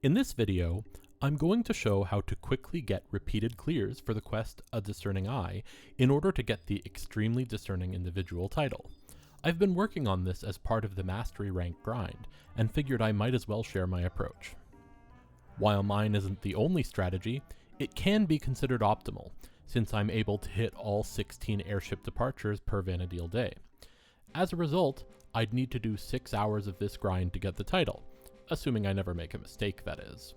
In this video, I'm going to show how to quickly get repeated clears for the quest A Discerning Eye in order to get the Extremely Discerning Individual title. I've been working on this as part of the Mastery rank grind, and figured I might as well share my approach. While mine isn't the only strategy, it can be considered optimal, since I'm able to hit all 16 airship departures per Vana'diel day. As a result, I'd need to do 6 hours of this grind to get the title, assuming I never make a mistake, that is.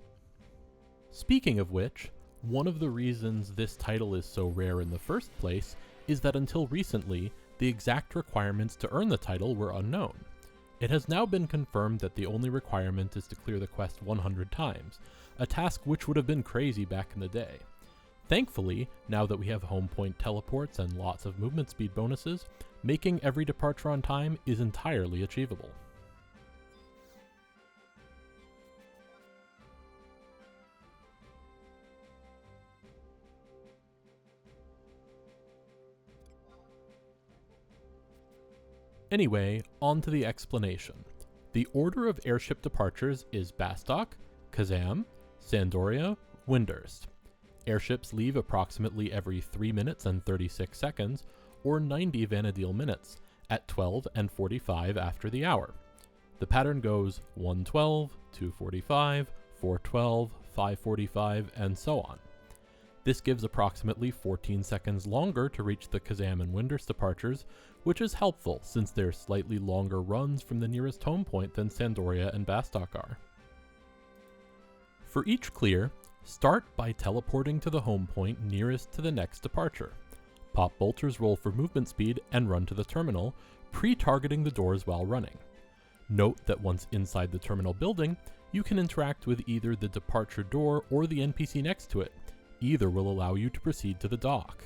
Speaking of which, one of the reasons this title is so rare in the first place is that until recently, the exact requirements to earn the title were unknown. It has now been confirmed that the only requirement is to clear the quest 100 times, a task which would have been crazy back in the day. Thankfully, now that we have home point teleports and lots of movement speed bonuses, making every departure on time is entirely achievable. Anyway, on to the explanation. The order of airship departures is Bastok, Kazam, Sandoria, Windurst. Airships leave approximately every 3 minutes and 36 seconds, or 90 Vana'diel minutes, at 12 and 45 after the hour. The pattern goes 1:12, 2:45, 4:12, 5:45, and so on. This gives approximately 14 seconds longer to reach the Kazam and Windurst departures, which is helpful since they're slightly longer runs from the nearest home point than Sandoria and Bastok are. For each clear, start by teleporting to the home point nearest to the next departure. Pop Bolter's roll for movement speed and run to the terminal, pre-targeting the doors while running. Note that once inside the terminal building, you can interact with either the departure door or the NPC next to it. Either will allow you to proceed to the dock.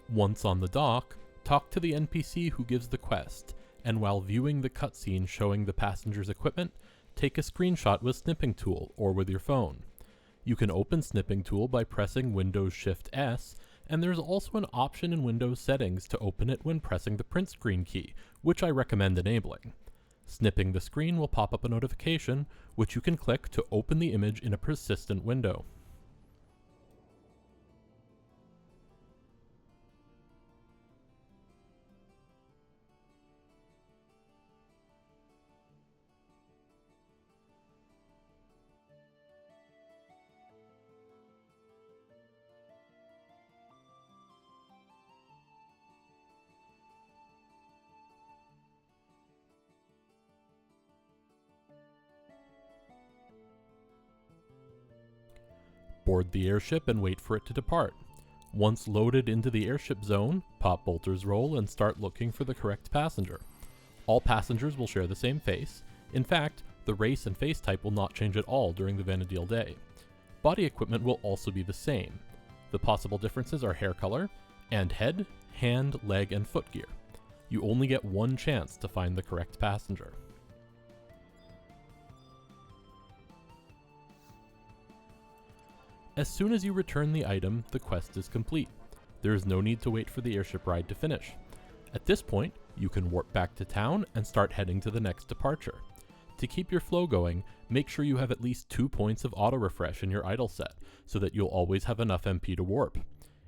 Once on the dock, talk to the NPC who gives the quest, and while viewing the cutscene showing the passenger's equipment, take a screenshot with Snipping Tool or with your phone. You can open Snipping Tool by pressing Windows Shift S, and there's also an option in Windows settings to open it when pressing the print screen key, which I recommend enabling. Snipping the screen will pop up a notification, which you can click to open the image in a persistent window. Board the airship and wait for it to depart. Once loaded into the airship zone, pop Bolter's roll and start looking for the correct passenger. All passengers will share the same face. In fact, the race and face type will not change at all during the Vana'diel day. Body equipment will also be the same. The possible differences are hair color, and head, hand, leg, and foot gear. You only get one chance to find the correct passenger. As soon as you return the item, the quest is complete. There is no need to wait for the airship ride to finish. At this point, you can warp back to town and start heading to the next departure. To keep your flow going, make sure you have at least 2 points of auto-refresh in your idle set, so that you'll always have enough MP to warp.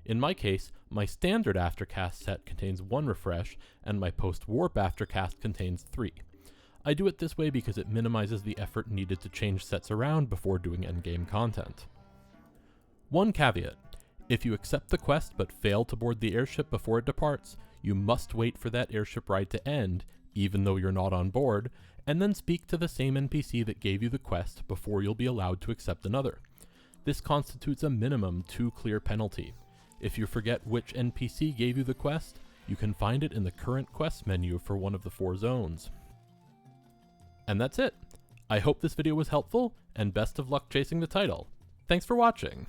In my case, my standard aftercast set contains 1 refresh, and my post-warp aftercast contains 3. I do it this way because it minimizes the effort needed to change sets around before doing endgame content. One caveat: if you accept the quest but fail to board the airship before it departs, you must wait for that airship ride to end, even though you're not on board, and then speak to the same NPC that gave you the quest before you'll be allowed to accept another. This constitutes a minimum 2 clear penalty. If you forget which NPC gave you the quest, you can find it in the current quest menu for one of the 4 zones. And that's it. I hope this video was helpful, and best of luck chasing the title. Thanks for watching.